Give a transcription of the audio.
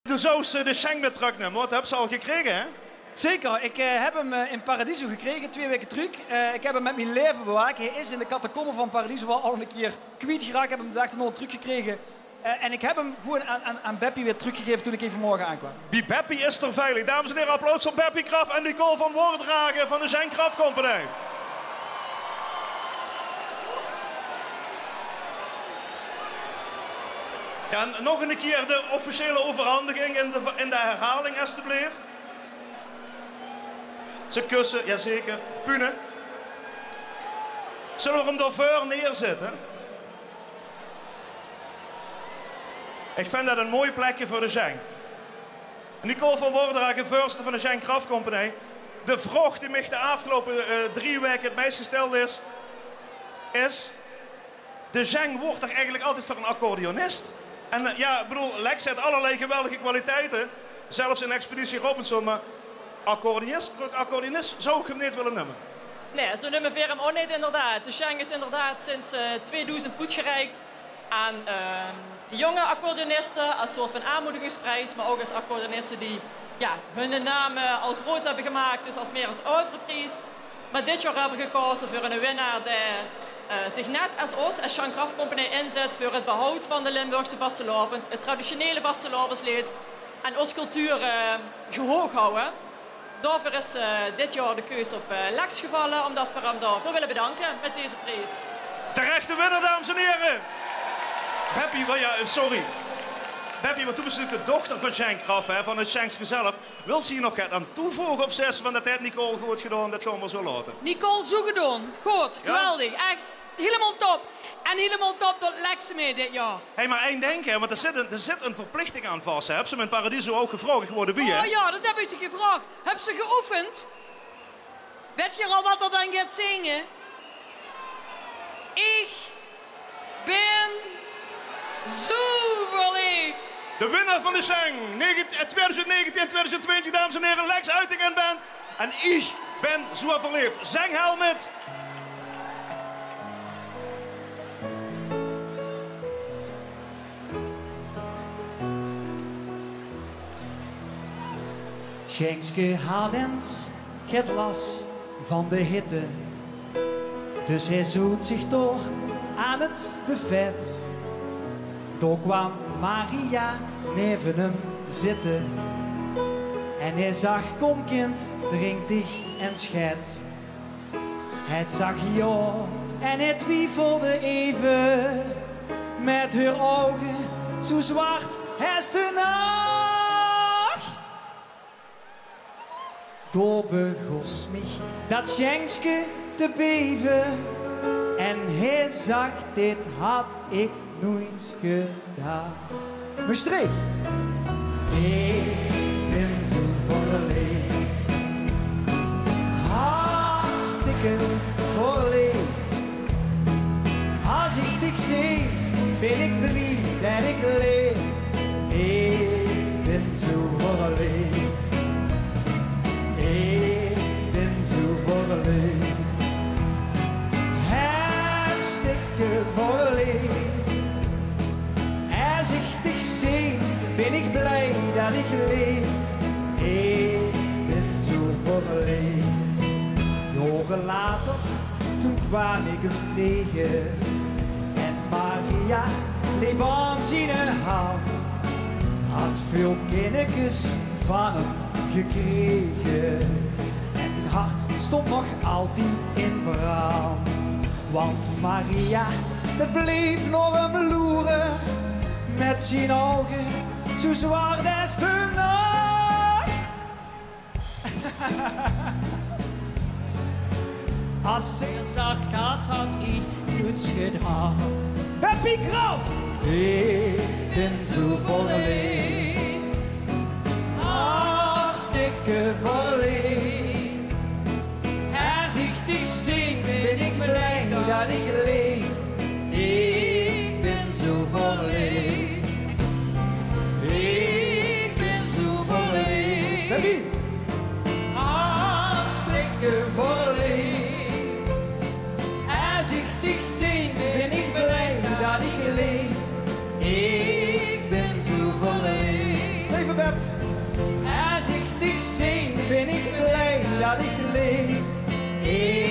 De saus, de Schenk met terugnemen, wat heb ze al gekregen, hè? Zeker, ik heb hem in Paradiso gekregen, 2 weken terug. Ik heb hem met mijn leven bewaakt. Hij is in de catacomben van Paradiso al een keer kwijt geraakt. Ik heb hem de dag erna teruggekregen. En ik heb hem gewoon aan Beppie weer teruggegeven toen ik even morgen aankwam. Wie Beppie is er veilig. Dames en heren, applaus voor Beppie Kraf en Nicole van Wordragen van de Schenk Kraf Company. Ja, en nog een keer de officiële overhandiging in de herhaling, alstublieft. Ze kussen, jazeker. Pune. Zullen we hem daarvoor neerzetten? Ik vind dat een mooi plekje voor de Schenk. Nicole van Wordragen, voorzitter van de Schenk Kraf Company. De vraag die mij de afgelopen 3 weken het meest gesteld is... De Schenk wordt toch eigenlijk altijd voor een accordeonist? En ja, ik bedoel, Lex heeft allerlei geweldige kwaliteiten. Zelfs in Expeditie Robinson, maar accordeonist zou ik hem niet willen noemen. Nee, zo noemen we hem ook niet inderdaad. De Schenk is inderdaad sinds 2000 uitgereikt aan jonge accordeonisten als soort van aanmoedigingsprijs, maar ook als accordeonisten die hun naam al groot hebben gemaakt, dus als meer als oeuvreprijs. Maar dit jaar hebben we gekozen voor een winnaar die zich net als ons, als Schenk Kraf Company, inzet voor het behoud van de Limburgse vastelovend, het traditionele vastelovenslied en onze cultuur gehoog houden. Daarvoor is dit jaar de keuze op Lex gevallen, omdat we hem daarvoor willen bedanken met deze prijs. Terechte winnaar, dames en heren! Beppie, sorry. Beppie, want toen was natuurlijk de dochter van Schenk Kraf, hè, van het Schenkske zelf. Wil ze hier nog wat aan toevoegen of zes van dat heeft Nicole goed gedaan, dat gaan we zo laten? Nicole, zo gedaan. Goed, geweldig. Echt helemaal top. En helemaal top tot Lex mee dit jaar. Hé, maar één ding, hè, want er zit een verplichting aan vast. Hè. Heb ze me in Paradiso ook gevraagd geworden wie, hè? Oh ja, dat heb ik ze gevraagd. Heb ze geoefend? Weet je al wat er dan gaat zingen? Ik ben zo verliefd. De winnaar van de Schenk 2019-2020, dames en heren, Lex Uitingen Band. En ik ben zo verliefd. Zeng Helmet. Schenkske had eens het las van de hitte, dus hij zoet zich toch aan het buffet. Toen kwam Maria neven hem zitten en hij zag, kom kind, drink dich en schet. Hij zag ja en hij twijfelde even, met haar ogen zo zwart als de nacht. Door begos mich dat Schenkske te beven en hij zag, dit had ik nooit gedaan. Maastricht. Ik ben zo verliefd, hartstikke verliefd. Als ik dich zie, ben ik blij dat ik leef. Ik ben zo verliefd. Ik ben zo verliefd, hartstikke verliefd. Als ik dich zie, ben ik blij dat ik leef. Ik ben zo verliefd. Jaren later, toen kwam ik hem tegen en Maria liep aan zijn hand. Had veel kindertjes van hem gekregen en zijn hart stond nog altijd in brand. Want Maria, dat bleef nog hem loeren met zijn ogen zo zwart als de nacht. Als ze zag gaat, had ik niets gedaan. Beppie Kraf! Ik ben zo verliefd, hartstikke verliefd. Als ik dich zie, ben ik blij dat ik leef. Ik ben zo verliefd. Ik ben zo verliefd. Beppie! Hartstikke verliefd. Als ik dich zie, ben ik blij dat ik leef. heb. Als ik dich zie, ben ik blij dat ik leef.